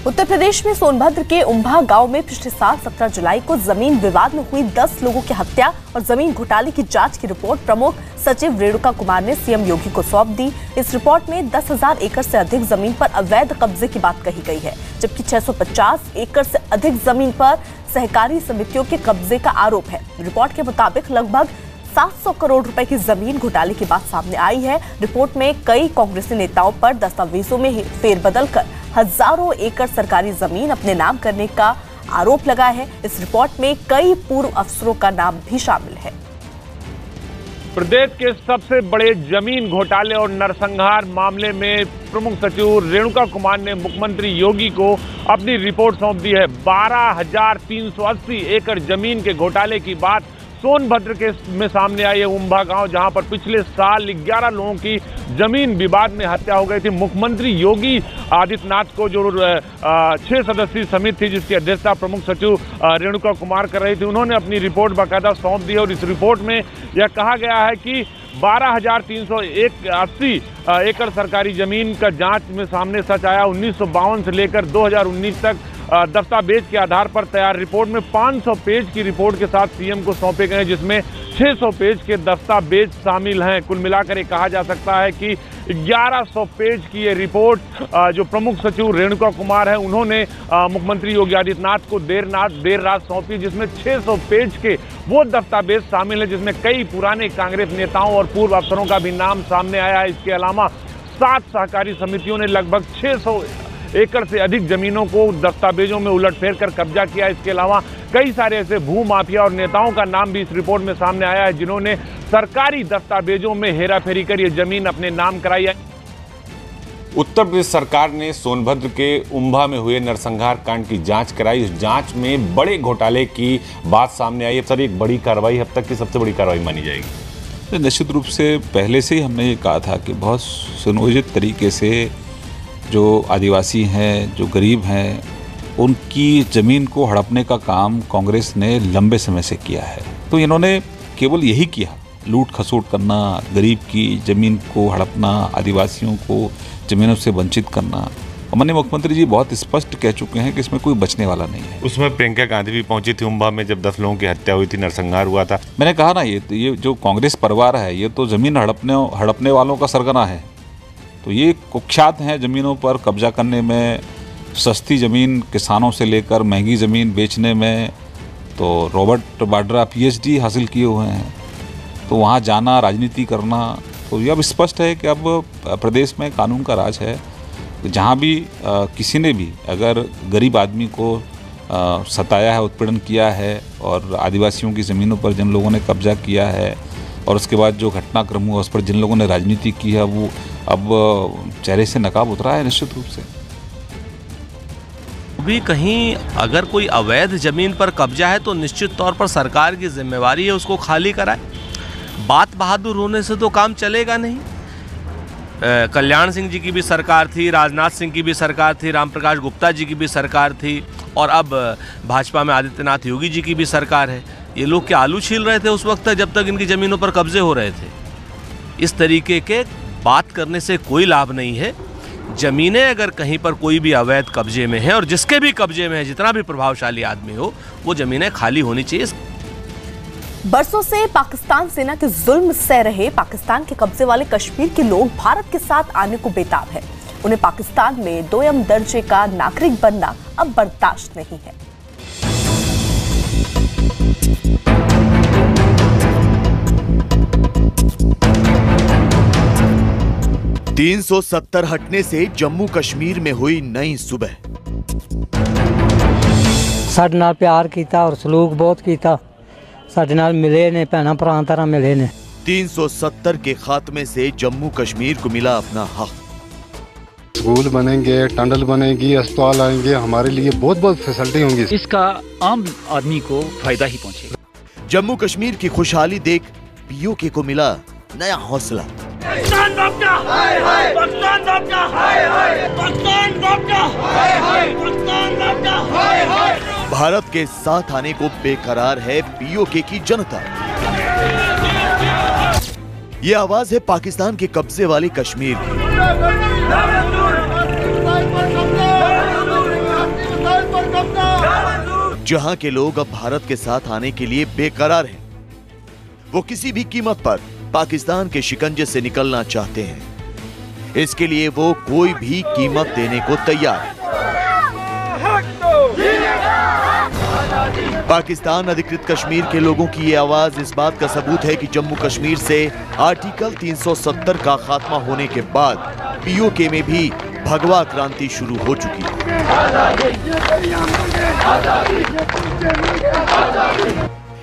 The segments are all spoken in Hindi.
उत्तर प्रदेश में सोनभद्र के उम्भा गांव में पिछले साल 17 जुलाई को जमीन विवाद में हुई 10 लोगों की हत्या और जमीन घोटाले की जांच की रिपोर्ट प्रमुख सचिव रेणुका कुमार ने सीएम योगी को सौंप दी। इस रिपोर्ट में 10,000 एकड़ से अधिक जमीन पर अवैध कब्जे की बात कही गई है, जबकि 650 एकड़ से अधिक जमीन पर सहकारी समितियों के कब्जे का आरोप है। रिपोर्ट के मुताबिक लगभग 700 करोड़ रुपए की जमीन घोटाले की बात सामने आई है। रिपोर्ट में कई कांग्रेसी नेताओं पर दस्तावेजों में फेरबदल कर हजारों एकड़ सरकारी जमीन अपने नाम करने का आरोप लगा है। इस रिपोर्ट में कई पूर्व अफसरों का नाम भी शामिल है। प्रदेश के सबसे बड़े जमीन घोटाले और नरसंहार मामले में प्रमुख सचिव रेणुका कुमार ने मुख्यमंत्री योगी को अपनी रिपोर्ट सौंप दी है। 12,380 एकड़ जमीन के घोटाले की बात सोनभद्र के में सामने आई है। उम्भा गांव, जहां पर पिछले साल 11 लोगों की जमीन विवाद में हत्या हो गई थी। मुख्यमंत्री योगी आदित्यनाथ को जो 6 सदस्यीय समिति थी, जिसकी अध्यक्षता प्रमुख सचिव रेणुका कुमार कर रही थी, उन्होंने अपनी रिपोर्ट बाकायदा सौंप दी और इस रिपोर्ट में यह कहा गया है कि 12,380 एकड़ सरकारी जमीन का जांच में सामने सच आया। 1952 से लेकर 2019 तक दस्तावेज के आधार पर तैयार रिपोर्ट में 500 पेज की रिपोर्ट के साथ सीएम को सौंपे गए, जिसमें 600 पेज के दस्तावेज शामिल हैं। कुल मिलाकर ये कहा जा सकता है कि 1100 पेज की ये रिपोर्ट जो प्रमुख सचिव रेणुका कुमार है, उन्होंने मुख्यमंत्री योगी आदित्यनाथ को देर रात सौंपी, जिसमें 600 पेज के वो दस्तावेज शामिल है, जिसमें कई पुराने कांग्रेस नेताओं और पूर्व अफसरों का भी नाम सामने आया है। इसके अलावा 7 सहकारी समितियों ने लगभग 600 एकड़ से अधिक जमीनों को दस्तावेजों में उलटफेर कर कब्जा किया। इसके अलावा कई सारे ऐसे भू माफिया और नेताओं का नाम भी इस रिपोर्ट में सामने आया है, जिन्होंने सरकारी दस्तावेजों में हेराफेरी कर ये जमीन अपने नाम कराई है। उत्तर प्रदेश सरकार ने सोनभद्र के उम्भा में हुए नरसंहार कांड की जांच कराई। उस जांच में बड़े घोटाले की बात सामने आई है। सर, एक बड़ी कार्रवाई, अब तक की सबसे बड़ी कार्रवाई मानी जाएगी। निश्चित रूप से पहले से ही हमने ये कहा था कि बहुत सुनियोजित तरीके से जो आदिवासी हैं, जो गरीब हैं, उनकी ज़मीन को हड़पने का काम कांग्रेस ने लंबे समय से किया है। तो इन्होंने केवल यही किया, लूट खसोट करना, गरीब की ज़मीन को हड़पना, आदिवासियों को ज़मीनों से वंचित करना। माननीय मुख्यमंत्री जी बहुत स्पष्ट कह चुके हैं कि इसमें कोई बचने वाला नहीं है। उसमें प्रियंका गांधी भी पहुंची थी उम्भा में, जब 10 लोगों की हत्या हुई थी, नरसंहार हुआ था। मैंने कहा ना, ये जो कांग्रेस परिवार है, ये तो ज़मीन हड़पने वालों का सरगना है। तो ये कुख्यात हैं ज़मीनों पर कब्जा करने में, सस्ती ज़मीन किसानों से लेकर महंगी ज़मीन बेचने में। तो रॉबर्ट वाड्रा PhD हासिल किए हुए हैं, तो वहाँ जाना, राजनीति करना। तो ये अब स्पष्ट है कि अब प्रदेश में कानून का राज है। जहाँ भी किसी ने भी अगर गरीब आदमी को सताया है, उत्पीड़न किया है और आदिवासियों की ज़मीनों पर जिन लोगों ने कब्जा किया है और उसके बाद जो घटनाक्रम हुआ उस पर जिन लोगों ने राजनीति की है, वो अब चेहरे से नकाब उतरा है निश्चित रूप से। भी कहीं अगर कोई अवैध जमीन पर कब्जा है तो निश्चित तौर पर सरकार की जिम्मेवारी है उसको खाली कराए। बात बहादुर होने से तो काम चलेगा नहीं। कल्याण सिंह जी की भी सरकार थी, राजनाथ सिंह की भी सरकार थी, रामप्रकाश गुप्ता जी की भी सरकार थी और अब भाजपा में आदित्यनाथ योगी जी की भी सरकार है। ये लोग क्या आलू छील रहे थे उस वक्त तक, जब तक इनकी ज़मीनों पर कब्जे हो रहे थे? इस तरीके के बात करने से कोई लाभ नहीं है। ज़मीनें अगर कहीं पर कोई भी अवैध कब्जे में है, और जिसके भी कब्जे में है, जितना भी प्रभावशाली आदमी हो, वो ज़मीनें खाली होनी चाहिए। बरसों से पाकिस्तान सेना के जुल्म सह रहे पाकिस्तान के कब्जे वाले कश्मीर के लोग भारत के साथ आने को बेताब है। उन्हें पाकिस्तान में 2ym दर्जे का नागरिक बनना अब बर्दाश्त नहीं है। तीन 370 हटने से जम्मू कश्मीर में हुई नई सुबह। साडे नाल प्यार किया और सलूक बहुत किया, साडे नाल मिले ने, भैन भरा तरह मिले ने। 370 के खात्मे से जम्मू कश्मीर को मिला अपना हक। स्कूल बनेंगे, टनल बनेगी, अस्पताल आएंगे, हमारे लिए बहुत बहुत फैसिलिटी होंगी। इसका आम आदमी को फायदा ही पहुंचेगा। जम्मू कश्मीर की खुशहाली देख POK को मिला नया हौसला। भारत के साथ आने को बेकरार है POK की जनता। ये आवाज है पाकिस्तान के कब्जे वाले कश्मीर की। जहां के लोग अब भारत के साथ आने के लिए बेकरार हैं। वो किसी भी कीमत पर पाकिस्तान के शिकंजे से निकलना चाहते हैं। इसके लिए वो कोई भी कीमत देने को तैयार है। पाकिस्तान अधिकृत कश्मीर के लोगों की ये आवाज इस बात का सबूत है कि जम्मू कश्मीर से आर्टिकल 370 का खात्मा होने के बाद पीओके में भी भगवा क्रांति शुरू हो चुकी है।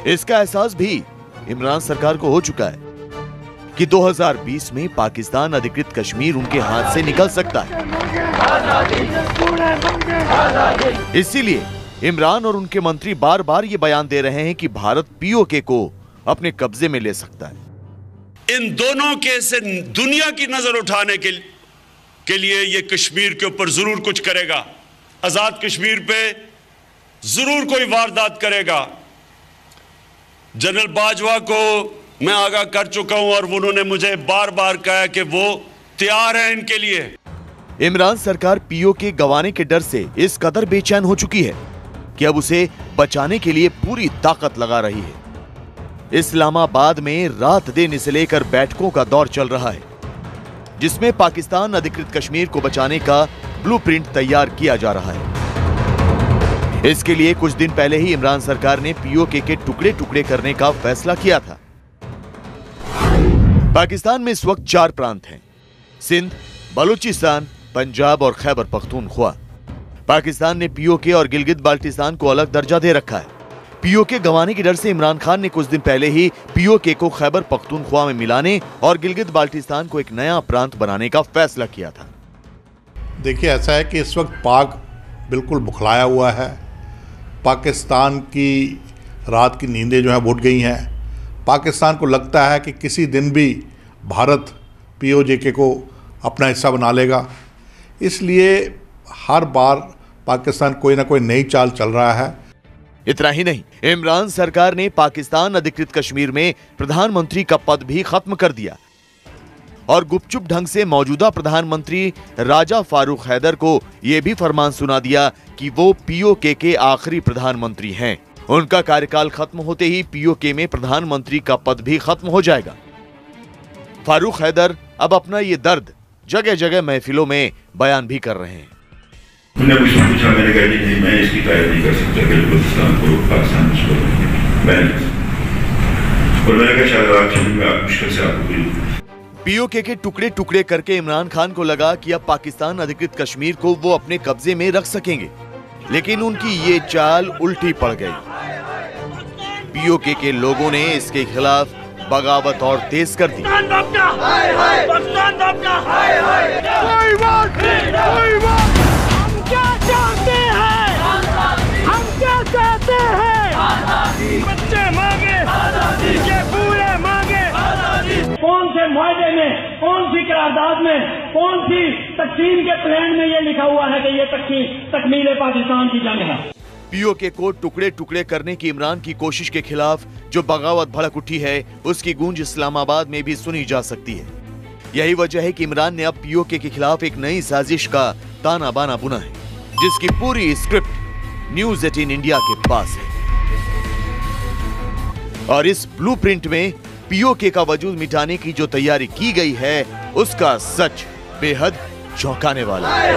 इसका एहसास भी इमरान सरकार को हो चुका है कि 2020 में पाकिस्तान अधिकृत कश्मीर उनके हाथ से निकल सकता है। इसीलिए इमरान और उनके मंत्री बार बार ये बयान दे रहे हैं कि भारत पीओके को अपने कब्जे में ले सकता है। इन दोनों के से दुनिया की नजर उठाने के लिए ये कश्मीर के ऊपर जरूर कुछ करेगा। आजाद कश्मीर पे जरूर कोई वारदात करेगा। जनरल बाजवा को मैं आगाह कर चुका हूं और उन्होंने मुझे बार बार कहा कि वो तैयार है इनके लिए। इमरान सरकार पीओके गंवाने के डर से इस कदर बेचैन हो चुकी है कि अब उसे बचाने के लिए पूरी ताकत लगा रही है। इस्लामाबाद में रात दिन इसे लेकर बैठकों का दौर चल रहा है, जिसमें पाकिस्तान अधिकृत कश्मीर को बचाने का ब्लूप्रिंट तैयार किया जा रहा है। इसके लिए कुछ दिन पहले ही इमरान सरकार ने पीओके के टुकड़े टुकड़े करने का फैसला किया था। पाकिस्तान में इस वक्त 4 प्रांत हैं: सिंध, बलूचिस्तान, पंजाब और खैबर पख्तूनख्वा। पाकिस्तान ने पीओके और गिलगित बाल्टिस्तान को अलग दर्जा दे रखा है। पीओके गंवाने की डर से इमरान खान ने कुछ दिन पहले ही पीओके को खैबर पख्तूनख्वा में मिलाने और गिलगित बाल्टिस्तान को एक नया प्रांत बनाने का फैसला किया था। देखिए, ऐसा है कि इस वक्त पाक बिल्कुल बुखलाया हुआ है। पाकिस्तान की रात की नींदें जो है उठ गई हैं। पाकिस्तान को लगता है कि किसी दिन भी भारत पीओके को अपना हिस्सा बना लेगा। इसलिए हर बार पाकिस्तान कोई ना कोई नई चाल चल रहा है। इतना ही नहीं, इमरान सरकार ने पाकिस्तान अधिकृत कश्मीर में प्रधानमंत्री का पद भी खत्म कर दिया और गुपचुप ढंग से मौजूदा प्रधानमंत्री राजा फारूक हैदर को यह भी फरमान सुना दिया कि वो पीओके के आखिरी प्रधानमंत्री हैं। उनका कार्यकाल खत्म होते ही पीओके में प्रधानमंत्री का पद भी खत्म हो जाएगा। फारूक हैदर अब अपना ये दर्द जगह जगह महफिलों में बयान भी कर रहे हैं। उन्होंने मुझसे पूछा, मैंने कहा नहीं, मैं इसकी तारीफ नहीं कर सकता कि बलूचिस्तान को पाकिस्तान और मैंने कहा शायद आप चलूंगा, मुश्किल से आपको पीओके के टुकड़े टुकड़े करके इमरान खान को लगा कि अब पाकिस्तान अधिकृत कश्मीर को वो अपने कब्जे में रख सकेंगे, लेकिन उनकी ये चाल उल्टी पड़ गई। पीओके के लोगों ने इसके खिलाफ बगावत और तेज कर दी। बच्चे मांगे, पूरे मांगे। कौन से मुआहदे में, कौन सी करारदाद में, कौन सी तकसीम के प्लान में ये लिखा हुआ है कि ये तकमील पाकिस्तान की जंग है? पीओके को टुकड़े टुकड़े करने की इमरान की कोशिश के खिलाफ जो बगावत भड़क उठी है, उसकी गूंज इस्लामाबाद में भी सुनी जा सकती है। यही वजह है कि इमरान ने अब पीओके के खिलाफ एक नई साजिश का ताना बाना बुना है, जिसकी पूरी स्क्रिप्ट न्यूज 18 इंडिया के पास है। और इस ब्लूप्रिंट में पीओके का वजूद मिटाने की जो तैयारी की गई है, उसका सच बेहद चौंकाने वाला है।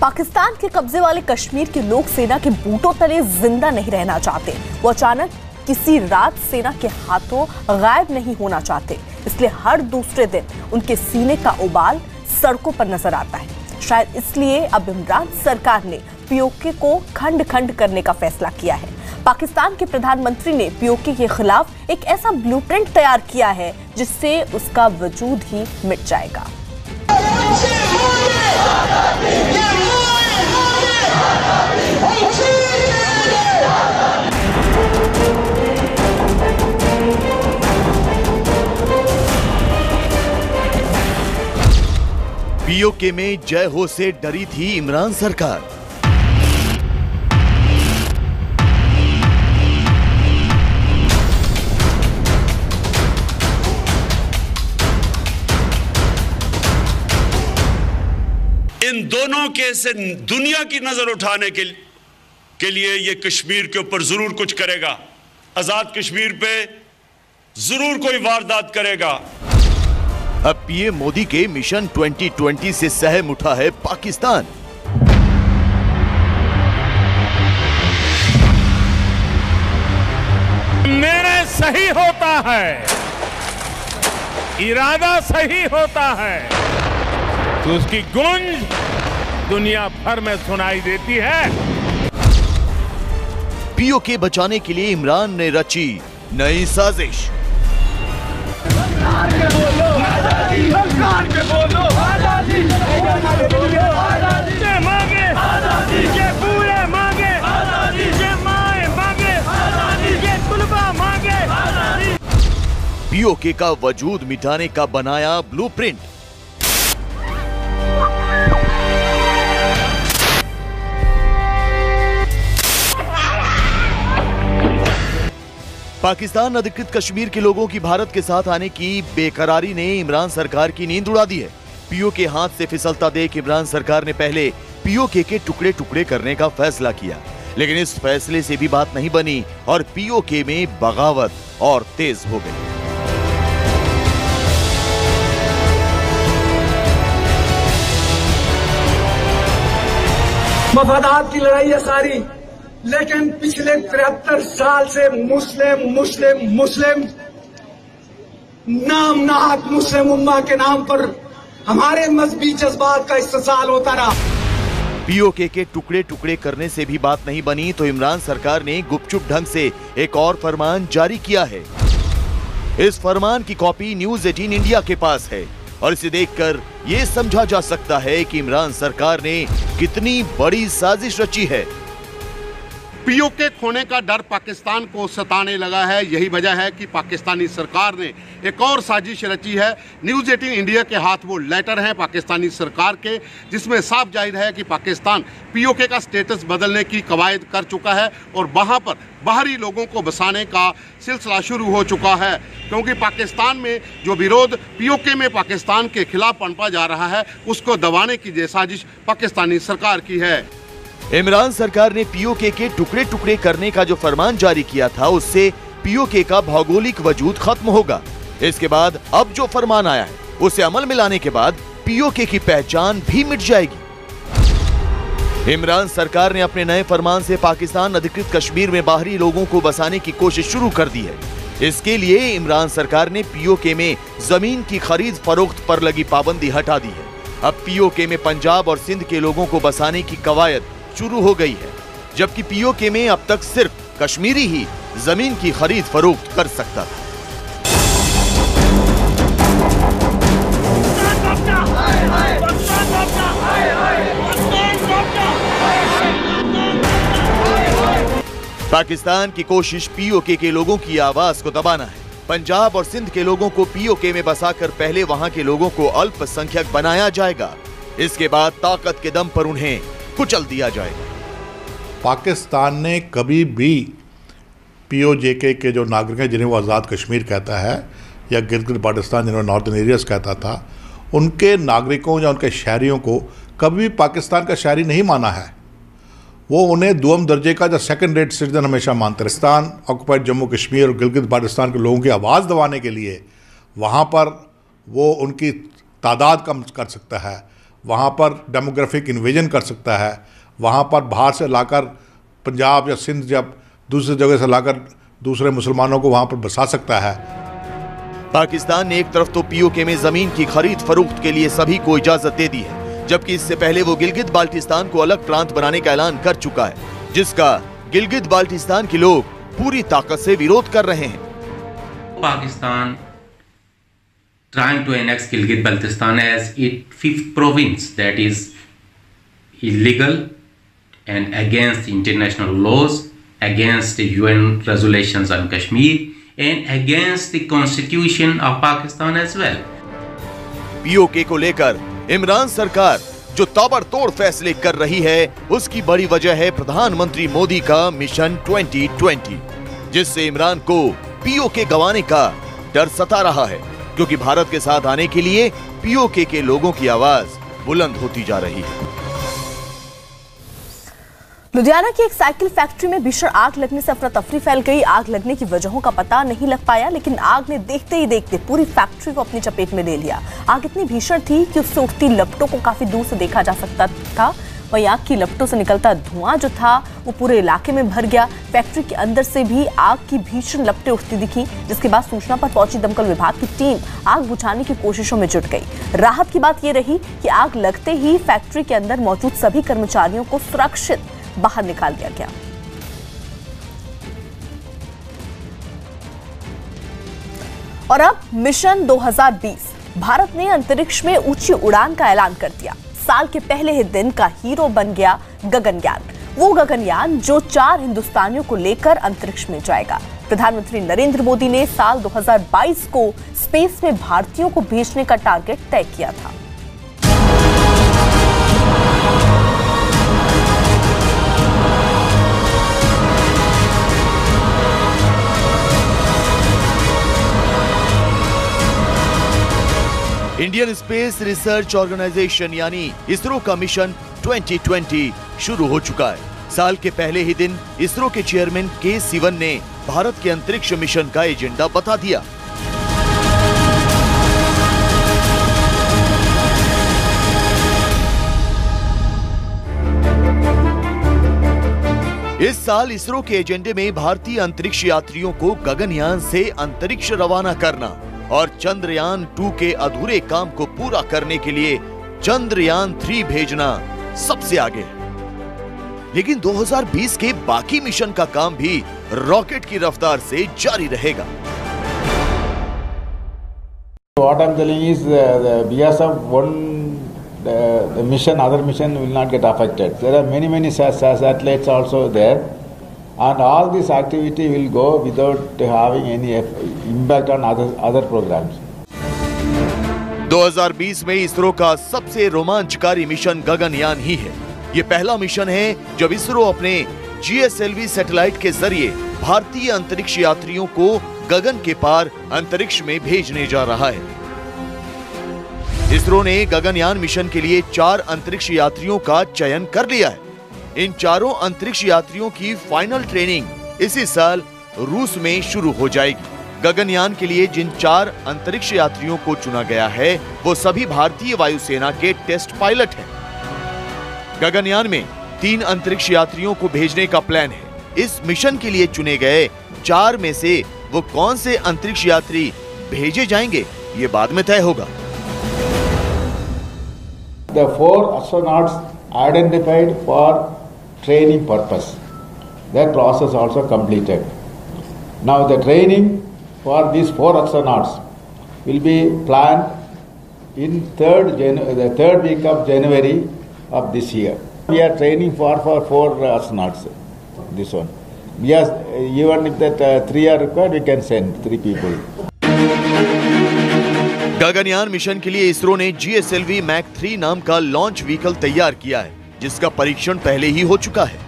पाकिस्तान के कब्जे वाले कश्मीर के लोग सेना के बूटों तले जिंदा नहीं रहना चाहते। वो अचानक किसी रात सेना के हाथों गायब नहीं होना चाहते। इसलिए हर दूसरे दिन उनके सीने का उबाल सड़कों पर नजर आता है। शायद इसलिए अब इमरान सरकार ने पीओके को खंड खंड करने का फैसला किया है। पाकिस्तान के प्रधानमंत्री ने पीओके के खिलाफ एक ऐसा ब्लूप्रिंट तैयार किया है जिससे उसका वजूद ही मिट जाएगा। पीओके में जय हो से डरी थी इमरान सरकार। इन दोनों के से दुनिया की नजर उठाने के लिए ये कश्मीर के ऊपर जरूर कुछ करेगा, आजाद कश्मीर पे जरूर कोई वारदात करेगा। अब पीएम मोदी के मिशन 2020 से सहम उठा है पाकिस्तान। निर्णय सही होता है, इरादा सही होता है तो उसकी गूंज दुनिया भर में सुनाई देती है। पीओके बचाने के लिए इमरान ने रची नई साजिश। पीओके का वजूद मिटाने का बनाया ब्लूप्रिंट। पाकिस्तान अधिकृत कश्मीर के लोगों की भारत के साथ आने की बेकरारी ने इमरान सरकार की नींद उड़ा दी है। पीओके हाथ से फिसलता देख इमरान सरकार ने पहले पीओके के टुकड़े टुकड़े करने का फैसला किया, लेकिन इस फैसले से भी बात नहीं बनी और पीओके में बगावत और तेज हो गई। मफादात की लड़ाई है सारी, लेकिन पिछले 73 साल से मुस्लिम नाम नाहक मुस्लिम उम्मा के नाम पर हमारे मजहबी जज्बात का इस्तेसाल होता रहा। पीओके के टुकड़े टुकड़े करने से भी बात नहीं बनी तो इमरान सरकार ने गुपचुप ढंग से एक और फरमान जारी किया है। इस फरमान की कॉपी न्यूज 18 इंडिया के पास है और इसे देखकर ये समझा जा सकता है कि इमरान सरकार ने कितनी बड़ी साजिश रची है। पीओके खोने का डर पाकिस्तान को सताने लगा है। यही वजह है कि पाकिस्तानी सरकार ने एक और साजिश रची है। न्यूज़ 18 इंडिया के हाथ वो लेटर है पाकिस्तानी सरकार के, जिसमें साफ जाहिर है कि पाकिस्तान पीओके का स्टेटस बदलने की कवायद कर चुका है और वहाँ पर बाहरी लोगों को बसाने का सिलसिला शुरू हो चुका है, क्योंकि पाकिस्तान में जो विरोध पीओके में पाकिस्तान के खिलाफ पनपा जा रहा है उसको दबाने की ये साजिश पाकिस्तानी सरकार की है। इमरान सरकार ने पीओके के टुकड़े टुकड़े करने का जो फरमान जारी किया था उससे पीओके का भौगोलिक वजूद खत्म होगा। इसके बाद अब जो फरमान आया है उसे अमल में लाने के बाद पीओके की पहचान भी मिट जाएगी। इमरान सरकार ने अपने नए फरमान से पाकिस्तान अधिकृत कश्मीर में बाहरी लोगों को बसाने की कोशिश शुरू कर दी है। इसके लिए इमरान सरकार ने पीओके में जमीन की खरीद फरोख्त पर लगी पाबंदी हटा दी है। अब पीओके में पंजाब और सिंध के लोगों को बसाने की कवायद शुरू हो गई है, जबकि पीओके में अब तक सिर्फ कश्मीरी ही जमीन की खरीद फरोख्त कर सकता था। पाकिस्तान की कोशिश पीओके के लोगों की आवाज को दबाना है। पंजाब और सिंध के लोगों को पीओके में बसाकर पहले वहां के लोगों को अल्पसंख्यक बनाया जाएगा, इसके बाद ताकत के दम पर उन्हें कुचल दिया जाएगा। पाकिस्तान ने कभी भी पीओजेके के जो नागरिक हैं जिन्हें वो आज़ाद कश्मीर कहता है या गिलगित बाल्टिस्तान जिन्हें नॉर्दर्न एरियाज कहता था, उनके नागरिकों या उनके शहरियों को कभी भी पाकिस्तान का शहरी नहीं माना है। वो उन्हें दुआम दर्जे का जो सेकंड रेट सिटीजन हमेशा मानते। पाकिस्तान ऑक्युपाइड जम्मू कश्मीर और गिलगित बाल्टिस्तान के लोगों की आवाज़ दबाने के लिए वहाँ पर वो उनकी तादाद कम कर सकता है, वहाँ पर डेमोग्राफिक इन्वेजन कर सकता है, वहाँ पर बाहर से लाकर पंजाब या सिंध या दूसरी जगह से लाकर दूसरे मुसलमानों को वहाँ पर बसा सकता है। पाकिस्तान ने एक तरफ तो पीओके में जमीन की खरीद फरोख्त के लिए सभी को इजाजत दे दी है, जबकि इससे पहले वो गिलगित बाल्टिस्तान को अलग प्रांत बनाने का ऐलान कर चुका है, जिसका गिलगित बाल्टिस्तान के लोग पूरी ताकत से विरोध कर रहे हैं। Pakistan trying to annex Gilgit-Baltistan as its fifth province, that is illegal and against international laws, against the UN resolutions on Kashmir and against the constitution of Pakistan as well. PoK को लेकर इमरान सरकार जो ताबड़तोड़ फैसले कर रही है उसकी बड़ी वजह है प्रधानमंत्री मोदी का मिशन 2020, जिससे इमरान को पीओके गंवाने का डर सता रहा है, क्योंकि भारत के साथ आने के लिए पीओके के लोगों की आवाज बुलंद होती जा रही है। लुधियाना की एक साइकिल फैक्ट्री में भीषण आग लगने से अफरा तफरी फैल गई। आग लगने की वजहों का पता नहीं लग पाया, लेकिन आग ने देखते ही देखते पूरी फैक्ट्री को अपनी चपेट में ले लिया। आग इतनी भीषण थी कि उससे उठती लपटों को काफी दूर से देखा जा सकता था। वहीं आग की लपटों से निकलता धुआं जो था वो पूरे इलाके में भर गया। फैक्ट्री के अंदर से भी आग की भीषण लपटें उठती दिखी, जिसके बाद सूचना पर पहुंची दमकल विभाग की टीम आग बुझाने की कोशिशों में जुट गई। राहत की बात यह रही कि आग लगते ही फैक्ट्री के अंदर मौजूद सभी कर्मचारियों को सुरक्षित बाहर निकाल दिया गया। और अब मिशन 2020, भारत ने अंतरिक्ष में ऊंची उड़ान का ऐलान कर दिया। साल के पहले ही दिन का हीरो बन गया गगनयान, वो गगनयान जो 4 हिंदुस्तानियों को लेकर अंतरिक्ष में जाएगा। प्रधानमंत्री नरेंद्र मोदी ने साल 2022 को स्पेस में भारतीयों को भेजने का टारगेट तय किया था। इंडियन स्पेस रिसर्च ऑर्गेनाइजेशन यानी इसरो का मिशन 2020 शुरू हो चुका है। साल के पहले ही दिन इसरो के चेयरमैन के सिवन ने भारत के अंतरिक्ष मिशन का एजेंडा बता दिया। इस साल इसरो के एजेंडे में भारतीय अंतरिक्ष यात्रियों को गगनयान से अंतरिक्ष रवाना करना और चंद्रयान 2 के अधूरे काम को पूरा करने के लिए चंद्रयान 3 भेजना सबसे आगे है। लेकिन 2020 के बाकी मिशन का काम भी रॉकेट की रफ्तार से जारी रहेगा। What I'm telling is because of one the mission, other mission will not get affected. There are many satellites also there. And all this activity will go without having any impact on other programs. 2020 में इसरो का सबसे रोमांचकारी मिशन गगनयान ही है। ये पहला मिशन है जब इसरो अपने GSLV सैटेलाइट के जरिए भारतीय अंतरिक्ष यात्रियों को गगन के पार अंतरिक्ष में भेजने जा रहा है। इसरो ने गगनयान मिशन के लिए 4 अंतरिक्ष यात्रियों का चयन कर लिया है। इन चारों अंतरिक्ष यात्रियों की फाइनल ट्रेनिंग इसी साल रूस में शुरू हो जाएगी। गगनयान के लिए जिन 4 अंतरिक्ष यात्रियों को चुना गया है वो सभी भारतीय वायुसेना के टेस्ट पायलट हैं। गगनयान में 3 अंतरिक्ष यात्रियों को भेजने का प्लान है। इस मिशन के लिए चुने गए 4 में से वो कौन से अंतरिक्ष यात्री भेजे जाएंगे ये बाद में तय होगा। The 4 astronauts identified for training purpose. That process also completed. Now the training for these 4 astronauts will be planned in the third week of January of this year. We are training for 4 astronauts. This one. Yes, even if that 3 are required, we can send 3 people. Gaganyaan mission के लिए इसरो ने GSLV Mac 3 नाम का लॉन्च व्हीकल तैयार किया है, जिसका परीक्षण पहले ही हो चुका है।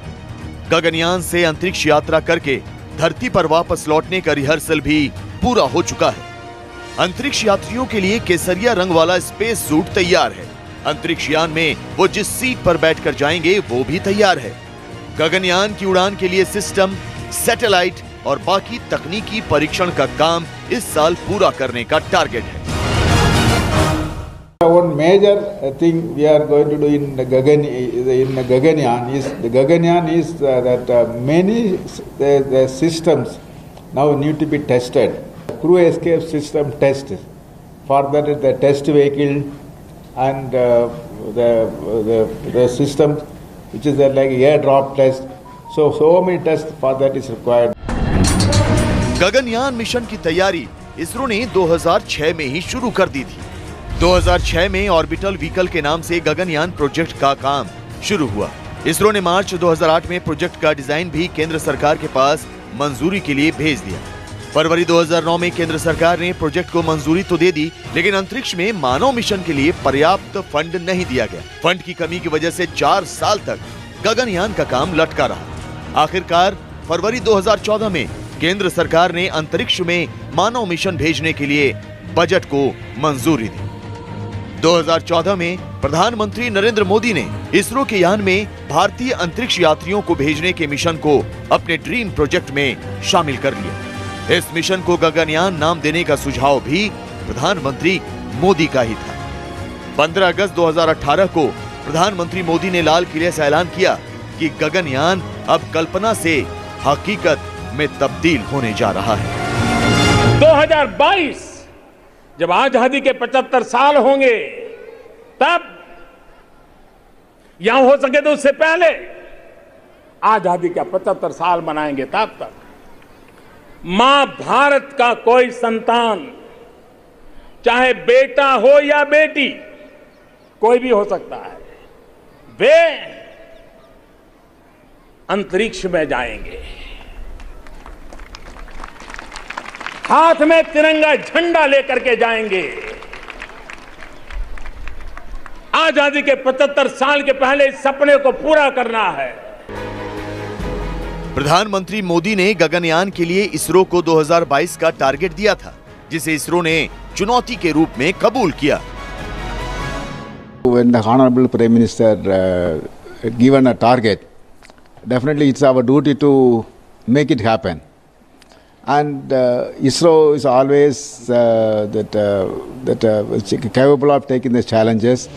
गगनयान से अंतरिक्ष यात्रा करके धरती पर वापस लौटने का रिहर्सल भी पूरा हो चुका है। अंतरिक्ष यात्रियों के लिए केसरिया रंग वाला स्पेस सूट तैयार है। अंतरिक्ष यान में वो जिस सीट पर बैठकर जाएंगे वो भी तैयार है। गगनयान की उड़ान के लिए सिस्टम, सैटेलाइट और बाकी तकनीकी परीक्षण का काम इस साल पूरा करने का टारगेट है। One major thing we are going to do in Gaganyaan is that many the systems now need to be tested. Crew escape system test, for that the test vehicle and the system which is like airdrop test. So many tests for that is required. Gaganyaan mission की तैयारी इसरो ने 2006 में ही शुरू कर दी थी। 2006 में ऑर्बिटल व्हीकल के नाम से गगनयान प्रोजेक्ट का काम शुरू हुआ। इसरो ने मार्च 2008 में प्रोजेक्ट का डिजाइन भी केंद्र सरकार के पास मंजूरी के लिए भेज दिया। फरवरी 2009 में केंद्र सरकार ने प्रोजेक्ट को मंजूरी तो दे दी, लेकिन अंतरिक्ष में मानव मिशन के लिए पर्याप्त फंड नहीं दिया गया। फंड की कमी की वजह से 4 साल तक गगनयान का काम लटका रहा। आखिरकार फरवरी 2014 में केंद्र सरकार ने अंतरिक्ष में मानव मिशन भेजने के लिए बजट को मंजूरी दी। 2014 में प्रधानमंत्री नरेंद्र मोदी ने इसरो के यान में भारतीय अंतरिक्ष यात्रियों को भेजने के मिशन को अपने ड्रीम प्रोजेक्ट में शामिल कर लिया। इस मिशन को गगनयान नाम देने का सुझाव भी प्रधानमंत्री मोदी का ही था। 15 अगस्त 2018 को प्रधानमंत्री मोदी ने लाल किले से ऐलान किया कि गगनयान अब कल्पना से हकीकत में तब्दील होने जा रहा है। 2022 जब आजादी के 75 साल होंगे, तब यहां हो सके तो उससे पहले आजादी का 75 साल मनाएंगे। तब तक मां भारत का कोई संतान, चाहे बेटा हो या बेटी, कोई भी हो सकता है, वे अंतरिक्ष में जाएंगे, हाथ में तिरंगा झंडा लेकर के जाएंगे। आजादी के 75 साल के पहले इस सपने को पूरा करना है। प्रधानमंत्री मोदी ने गगनयान के लिए इसरो को 2022 का टारगेट दिया था, जिसे इसरो ने चुनौती के रूप में कबूल किया। When the Honorable Prime Minister given a target, definitely it's our duty to make it happen. And ISRO is always capable of taking the challenges.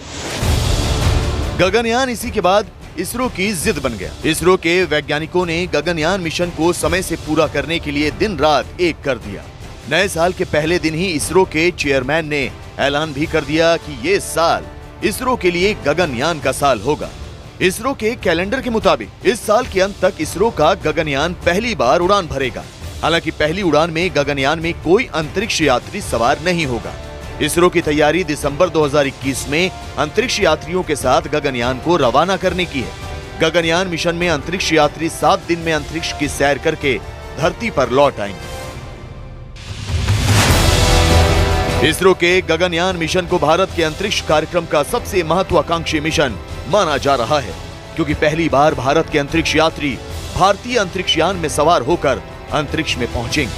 Gaganyaan इसी के बाद इसरो की जिद बन गया। इसरो के वैज्ञानिकों ने गगनयान मिशन को समय से पूरा करने के लिए दिन रात एक कर दिया। नए साल के पहले दिन ही इसरो के चेयरमैन ने ऐलान भी कर दिया कि ये साल इसरो के लिए गगनयान का साल होगा। इसरो के कैलेंडर के मुताबिक इस साल के अंत तक इसरो का गगनयान पहली बार उड़ान भरेगा। हालांकि पहली उड़ान में गगनयान में कोई अंतरिक्ष यात्री सवार नहीं होगा। इसरो की तैयारी दिसंबर 2021 में अंतरिक्ष यात्रियों के साथ गगनयान को रवाना करने की है। गगनयान मिशन में अंतरिक्ष यात्री 7 दिन में अंतरिक्ष की सैर करके धरती पर लौट आएंगे। इसरो के गगनयान मिशन को भारत के अंतरिक्ष कार्यक्रम का सबसे महत्वाकांक्षी मिशन माना जा रहा है, क्योंकि पहली बार भारत के अंतरिक्ष यात्री भारतीय अंतरिक्ष यान में सवार होकर अंतरिक्ष में पहुंचेंगे।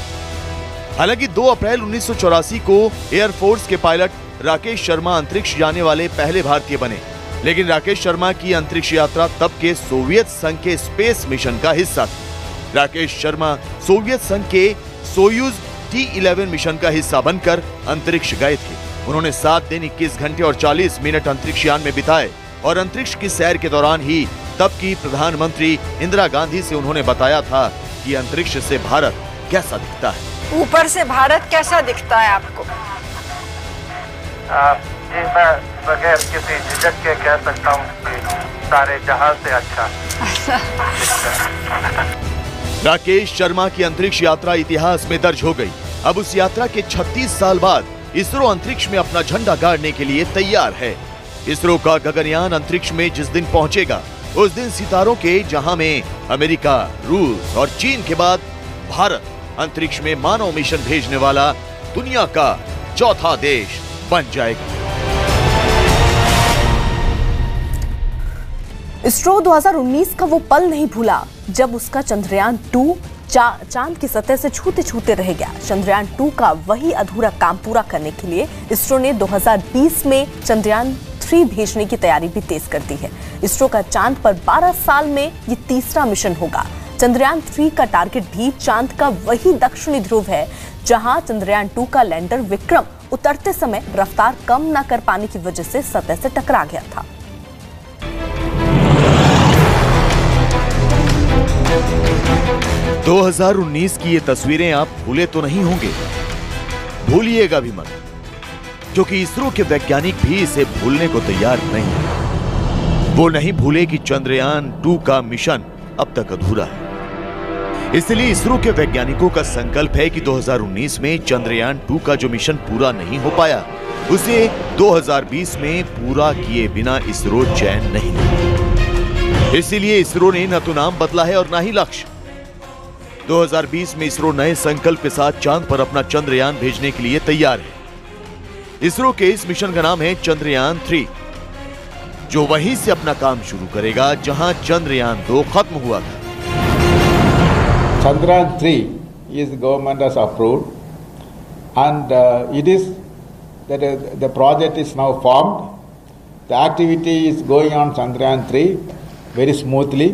हालांकि 2 अप्रैल 1984 को एयरफोर्स के पायलट राकेश शर्मा अंतरिक्ष जाने वाले पहले भारतीय बने, लेकिन राकेश शर्मा की अंतरिक्ष यात्रा तब के सोवियत संघ के स्पेस मिशन का हिस्सा थी। राकेश शर्मा सोवियत संघ के सोयूज T-11 मिशन का हिस्सा बनकर अंतरिक्ष गए थे। उन्होंने 7 दिन 21 घंटे और 40 मिनट अंतरिक्ष यान में बिताए और अंतरिक्ष की सैर के दौरान ही तब की प्रधानमंत्री इंदिरा गांधी से उन्होंने बताया था कि अंतरिक्ष से भारत कैसा दिखता है। ऊपर से भारत कैसा दिखता है आपको? जी मैं बगैर किसी झिझक के कह सकता हूँ कि सारे जहां से अच्छा। राकेश शर्मा की अंतरिक्ष यात्रा इतिहास में दर्ज हो गई। अब उस यात्रा के 36 साल बाद इसरो अंतरिक्ष में अपना झंडा गाड़ने के लिए तैयार है। इसरो का गगनयान अंतरिक्ष में जिस दिन पहुंचेगा, उस दिन सितारों के जहां में अमेरिका, रूस और चीन के बाद भारत अंतरिक्ष में मानव मिशन भेजने वाला दुनिया का चौथा देश बन जाएगा। इसरो 2019 का वो पल नहीं भूला जब उसका चंद्रयान 2 चांद की सतह से छूते छूते रह गया। चंद्रयान 2 का वही अधूरा काम पूरा करने के लिए इसरो ने 2020 में चंद्रयान 3 भेजने की तैयारी भी तेज कर दी है। इसरो का चांद पर 12 साल में ये तीसरा मिशन होगा। चंद्रयान 3 का टारगेट भी चांद का वही दक्षिणी ध्रुव है, जहां चंद्रयान 2 का लैंडर विक्रम उतरते समय रफ्तार कम न कर पाने की वजह से सतह से टकरा गया था। दो 2019 की ये तस्वीरें आप भूले तो नहीं होंगे, भूलिएगा भी मत, क्योंकि इसरो के वैज्ञानिक भी इसे भूलने को तैयार नहीं है। वो नहीं भूले कि चंद्रयान 2 का मिशन अब तक अधूरा है। इसलिए इसरो के वैज्ञानिकों का संकल्प है कि 2019 में चंद्रयान 2 का जो मिशन पूरा नहीं हो पाया, उसे 2020 में पूरा किए बिना इसरो चैन नहीं लेगा। इसीलिए इसरो ने न तो नाम बदला है और न ही लक्ष्य। 2020 में इसरो नए संकल्प के साथ चांद पर अपना चंद्रयान भेजने के लिए तैयार है। इसरो के इस मिशन का नाम है चंद्रयान 3, जो वहीं से अपना काम शुरू करेगा जहां चंद्रयान 2 खत्म हुआ था। Chandrayaan 3 is the government has approved, and it is that the project is now formed. The activity is going on Chandrayaan 3 very smoothly,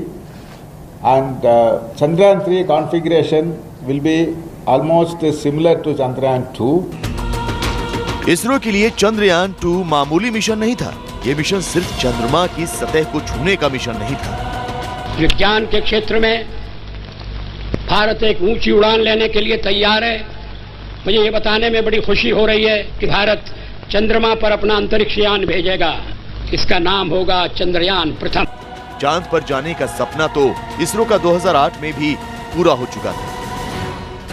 and Chandrayaan 3 configuration will be almost similar to Chandrayaan 2. ISRO के लिए चंद्रयान 2 मामूली मिशन नहीं था। ये मिशन सिर्फ चंद्रमा की सतह को छूने का मिशन नहीं था। विज्ञान के क्षेत्र में भारत एक ऊंची उड़ान लेने के लिए तैयार है। मुझे ये बताने में बड़ी खुशी हो रही है कि भारत चंद्रमा पर अपना अंतरिक्ष यान भेजेगा। इसका नाम होगा चंद्रयान प्रथम। चांद पर जाने का सपना तो इसरो का 2008 में भी पूरा हो चुका था।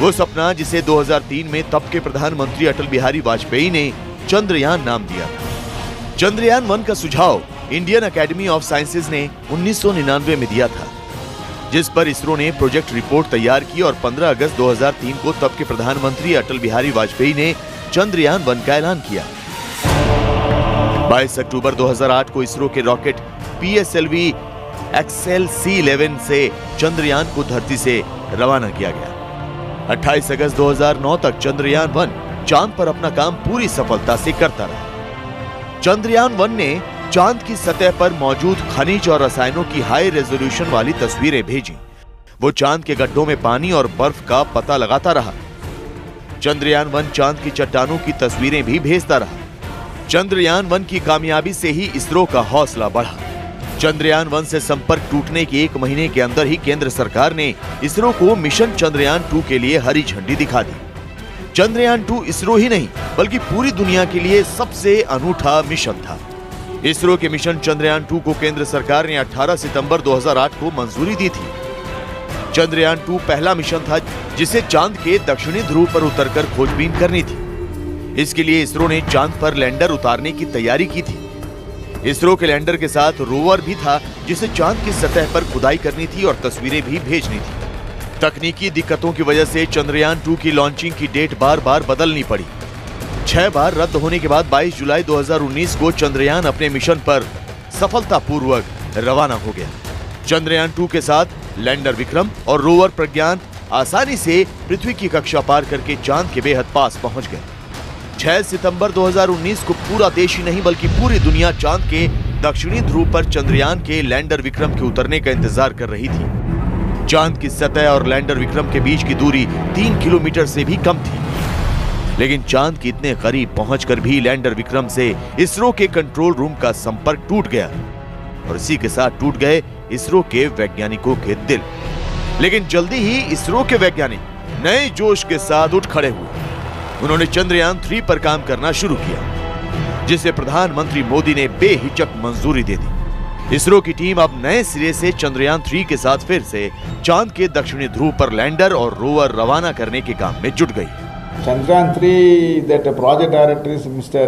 वो सपना जिसे 2003 में तब के प्रधानमंत्री अटल बिहारी वाजपेयी ने चंद्रयान नाम दिया था। चंद्रयान 1 का सुझाव इंडियन अकेडमी ऑफ साइंसेज ने 1999 में दिया था, जिस पर इसरो ने प्रोजेक्ट रिपोर्ट तैयार की और 15 अगस्त 2003 को तब के प्रधानमंत्री अटल बिहारी वाजपेयी ने चंद्रयान 1 का ऐलान किया। 22 अक्टूबर 2008 को इसरो के रॉकेट PSLV XLC-11 से चंद्रयान को धरती से रवाना किया गया। 28 अगस्त 2009 तक चंद्रयान 1 चांद पर अपना काम पूरी सफलता से करता रहा। चंद्रयान 1 ने चांद की सतह पर मौजूद खनिज और रसायनों की हाई रेजोल्यूशन वाली तस्वीरें भेजी। वो चांद के गड्ढों में पानी और बर्फ का पता लगाता रहा। चंद्रयान 1 चांद की चट्टानों की तस्वीरें भी भेजता रहा। चंद्रयान 1 की कामयाबी से ही इसरो का हौसला बढ़ा। चंद्रयान 1 से संपर्क टूटने के 1 महीने के अंदर ही केंद्र सरकार ने इसरो को मिशन चंद्रयान 2 के लिए हरी झंडी दिखा दी। चंद्रयान 2 इसरो ही नहीं बल्कि पूरी दुनिया के लिए सबसे अनूठा मिशन था। इसरो के मिशन चंद्रयान 2 को केंद्र सरकार ने 18 सितंबर 2008 को मंजूरी दी थी। चंद्रयान 2 पहला मिशन था जिसे चांद के दक्षिणी ध्रुव पर उतरकर खोजबीन करनी थी। इसके लिए इसरो ने चांद पर लैंडर उतारने की तैयारी की थी। इसरो के लैंडर के साथ रोवर भी था जिसे चांद की सतह पर खुदाई करनी थी और तस्वीरें भी भेजनी थी। तकनीकी दिक्कतों की वजह से चंद्रयान 2 की लॉन्चिंग की डेट बार बार बदलनी पड़ी। 6 बार रद्द होने के बाद 22 जुलाई 2019 को चंद्रयान अपने मिशन पर सफलतापूर्वक रवाना हो गया। चंद्रयान 2 के साथ लैंडर विक्रम और रोवर प्रज्ञान आसानी से पृथ्वी की कक्षा पार करके चांद के बेहद पास पहुंच गए। 6 सितंबर 2019 को पूरा देश ही नहीं बल्कि पूरी दुनिया चांद के दक्षिणी ध्रुव पर चंद्रयान के लैंडर विक्रम के उतरने का इंतजार कर रही थी। चांद की सतह और लैंडर विक्रम के बीच की दूरी 3 किलोमीटर से भी कम थी, लेकिन चांद के इतने करीब पहुंचकर भी लैंडर विक्रम से इसरो के कंट्रोल रूम का संपर्क टूट गया और इसी के साथ टूट गए इसरो के वैज्ञानिकों के दिल। लेकिन जल्दी ही इसरो के वैज्ञानिक नए जोश के साथ उठ खड़े हुए। उन्होंने चंद्रयान 3 पर काम करना शुरू किया, जिसे प्रधानमंत्री मोदी ने बेहिचक मंजूरी दे दी। इसरो की टीम अब नए सिरे से चंद्रयान 3 के साथ फिर से चांद के दक्षिणी ध्रुव पर लैंडर और रोवर रवाना करने के काम में जुट गई। Chandrayaan 3, that project director is Mr.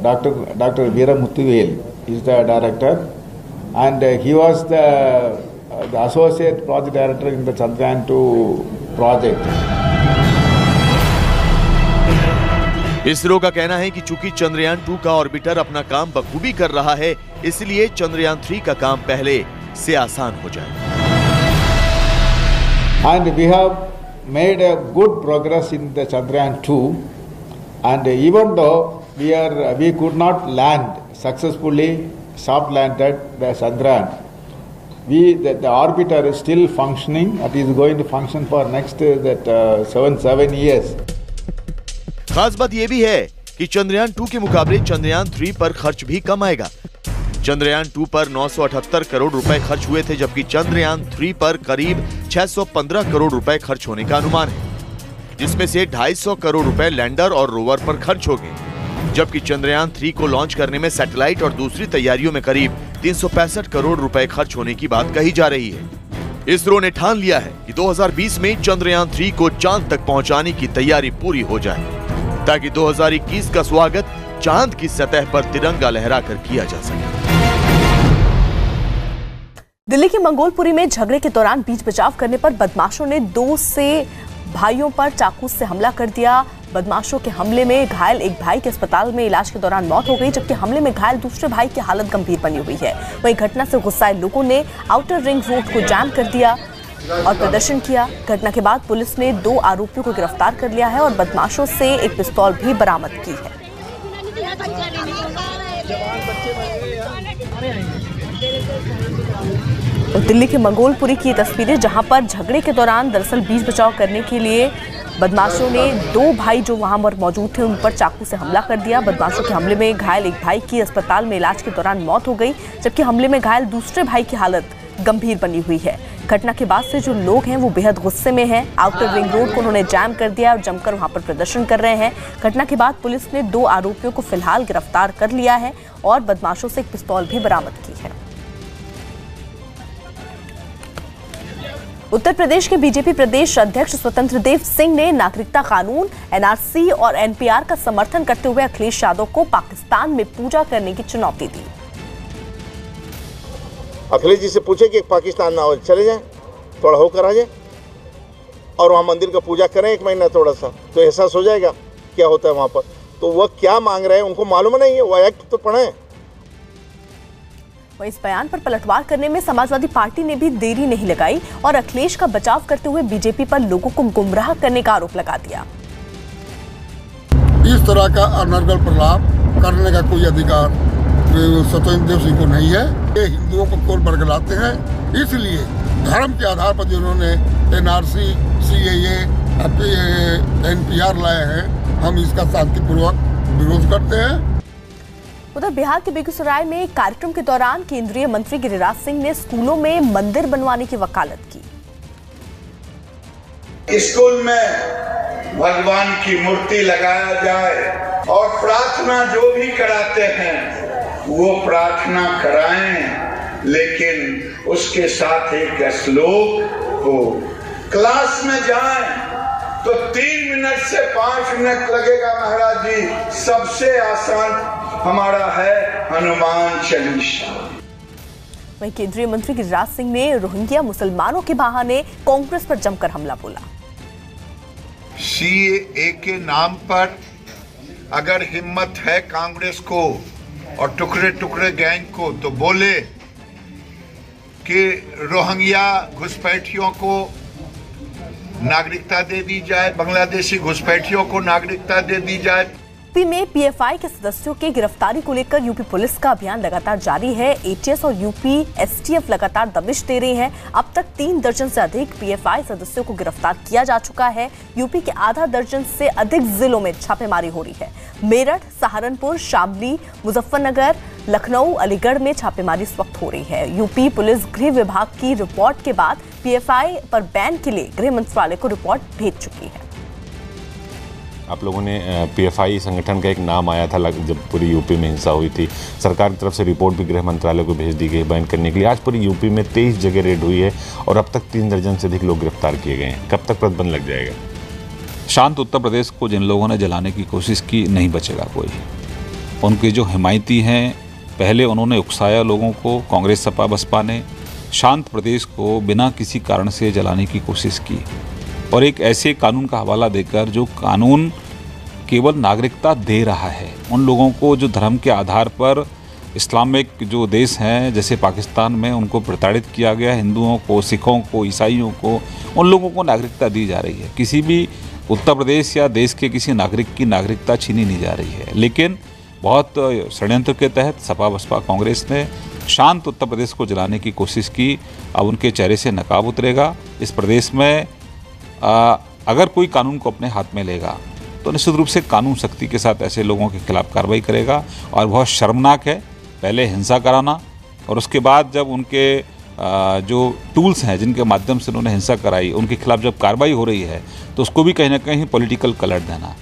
Dr. Veera Muthuvel is the director, and he was the associate project director in the Chandrayaan 2 project. ISRO का कहना है कि चूंकि चंद्रयान 2 का ऑर्बिटर अपना काम बखूबी कर रहा है, इसलिए चंद्रयान 3 का काम पहले से आसान हो जाए। And we have made a good progress in the Chandrayaan 2, and even though we could not land successfully, soft landed the Chandrayaan, the orbiter is still functioning. It is going to function for next 7 years. खास बात यह भी है कि चंद्रयान 2 के मुकाबले चंद्रयान 3 पर खर्च भी कम आएगा। चंद्रयान 2 पर 978 करोड़ रुपए खर्च हुए थे, जबकि चंद्रयान 3 पर करीब 615 करोड़ रुपए खर्च होने का अनुमान है, जिसमें से 250 करोड़ रुपए लैंडर और रोवर पर खर्च हो गए, जबकि चंद्रयान 3 को लॉन्च करने में सैटेलाइट और दूसरी तैयारियों में करीब 365 करोड़ रुपए खर्च होने की बात कही जा रही है। इसरो ने ठान लिया है कि 2020 में चंद्रयान 3 को चांद तक पहुंचाने की तैयारी पूरी हो जाए, ताकि 2021 का स्वागत चांद की सतह पर तिरंगा लहराकर किया जा सके। दिल्ली के मंगोलपुरी में झगड़े के दौरान बीच बचाव करने पर बदमाशों ने 2 से भाइयों पर चाकू से हमला कर दिया। बदमाशों के हमले में घायल एक भाई के अस्पताल में इलाज के दौरान मौत हो गई, जबकि हमले में घायल दूसरे भाई की हालत गंभीर बनी हुई है। वहीं घटना से गुस्साए लोगों ने आउटर रिंग रोड को जाम कर दिया और प्रदर्शन किया। घटना के बाद पुलिस ने 2 आरोपियों को गिरफ्तार कर लिया है और बदमाशों से एक पिस्तौल भी बरामद की है। दिल्ली के मंगोलपुरी की तस्वीरें, जहां पर झगड़े के दौरान दरअसल बीच बचाव करने के लिए बदमाशों ने दो भाई जो वहां पर मौजूद थे उन पर चाकू से हमला कर दिया। बदमाशों के हमले में घायल एक भाई की अस्पताल में इलाज के दौरान मौत हो गई, जबकि हमले में घायल दूसरे भाई की हालत गंभीर बनी हुई है। घटना के बाद से जो लोग हैं वो बेहद गुस्से में हैं। आउटर रिंग रोड को उन्होंने जैम कर दिया और जमकर वहां पर प्रदर्शन कर रहे हैं। घटना के बाद पुलिस ने 2 आरोपियों को फिलहाल गिरफ्तार कर लिया है और बदमाशों से एक पिस्तौल भी बरामद की है। उत्तर प्रदेश के बीजेपी प्रदेश अध्यक्ष स्वतंत्र देव सिंह ने नागरिकता कानून, एनआरसी और एनपीआर का समर्थन करते हुए अखिलेश यादव को पाकिस्तान में पूजा करने की चुनौती दी। अखिलेश जी से पूछे कि पाकिस्तान ना हो, चले जाएं, थोड़ा होकर आ जाए और वहाँ मंदिर का पूजा करें 1 महीना, थोड़ा सा तो एहसास हो जाएगा क्या होता है वहाँ पर। तो वह क्या मांग रहे हैं उनको मालूम नहीं है, वह एक्ट तो पढ़े। वहीं इस बयान पर पलटवार करने में समाजवादी पार्टी ने भी देरी नहीं लगाई और अखिलेश का बचाव करते हुए बीजेपी पर लोगों को गुमराह करने का आरोप लगा दिया। इस तरह का अनर्गल प्रलाप करने का कोई अधिकार स्वतंत्र देव सिंह को नहीं है। ये हिंदुओं को कोल बरगलाते हैं, इसलिए धर्म के आधार पर जिन्होंने एनआरसी, सीएए, एनपीआर लाए हैं, हम इसका शांतिपूर्वक विरोध करते हैं। उधर बिहार के बेगूसराय में एक कार्यक्रम के दौरान केंद्रीय मंत्री गिरिराज सिंह ने स्कूलों में मंदिर बनवाने की वकालत की। स्कूल में भगवान की मूर्ति लगाया जाए और प्रार्थना जो भी कराते हैं वो प्रार्थना कराएं, लेकिन उसके साथ एक श्लोक हो। क्लास में जाएं तो 3 मिनट से 5 मिनट लगेगा महाराज जी। सबसे आसान हमारा है हनुमान चालीसा। वहीं केंद्रीय मंत्री गिरिराज सिंह ने रोहिंग्या मुसलमानों के बहाने कांग्रेस पर जमकर हमला बोला। सीएए के नाम पर अगर हिम्मत है कांग्रेस को और टुकड़े टुकड़े गैंग को, तो बोले कि रोहिंग्या घुसपैठियों को नागरिकता दे दी जाए, बांग्लादेशी घुसपैठियों को नागरिकता दे दी जाए। यूपी में पीएफआई के सदस्यों के गिरफ्तारी को लेकर यूपी पुलिस का अभियान लगातार जारी है। एटीएस और यूपी एसटीएफ लगातार दबिश दे रही हैं। अब तक 3 दर्जन से अधिक पीएफआई सदस्यों को गिरफ्तार किया जा चुका है। यूपी के आधा दर्जन से अधिक जिलों में छापेमारी हो रही है। मेरठ, सहारनपुर, शामली, मुजफ्फरनगर, लखनऊ, अलीगढ़ में छापेमारी इस वक्त हो रही है। यूपी पुलिस गृह विभाग की रिपोर्ट के बाद पीएफआई पर बैन के लिए गृह मंत्रालय को रिपोर्ट भेज चुकी है। आप लोगों ने पीएफआई संगठन का एक नाम आया था जब पूरी यूपी में हिंसा हुई थी, सरकार की तरफ से रिपोर्ट भी गृह मंत्रालय को भेज दी गई बैन करने के लिए। आज पूरी यूपी में 23 जगह रेड हुई है और अब तक 3 दर्जन से अधिक लोग गिरफ्तार किए गए हैं। कब तक प्रतिबंध लग जाएगा? शांत उत्तर प्रदेश को जिन लोगों ने जलाने की कोशिश की, नहीं बचेगा कोई। उनके जो हिमायती हैं, पहले उन्होंने उकसाया लोगों को, कांग्रेस सपा बसपा ने शांत प्रदेश को बिना किसी कारण से जलाने की कोशिश की और एक ऐसे कानून का हवाला देकर जो कानून केवल नागरिकता दे रहा है उन लोगों को जो धर्म के आधार पर इस्लामिक जो देश हैं जैसे पाकिस्तान में उनको प्रताड़ित किया गया, हिंदुओं को, सिखों को, ईसाइयों को, उन लोगों को नागरिकता दी जा रही है। किसी भी उत्तर प्रदेश या देश के किसी नागरिक की नागरिकता छीनी नहीं जा रही है। लेकिन बहुत षड्यंत्र के तहत सपा बसपा कांग्रेस ने शांत उत्तर प्रदेश को जलाने की कोशिश की। अब उनके चेहरे से नकाब उतरेगा। इस प्रदेश में अगर कोई कानून को अपने हाथ में लेगा तो निश्चित रूप से कानून सख्ती के साथ ऐसे लोगों के खिलाफ कार्रवाई करेगा। और बहुत शर्मनाक है, पहले हिंसा कराना और उसके बाद जब उनके जो टूल्स हैं जिनके माध्यम से उन्होंने हिंसा कराई उनके खिलाफ जब कार्रवाई हो रही है तो उसको भी कहीं ना कहीं पॉलिटिकल कलर देना।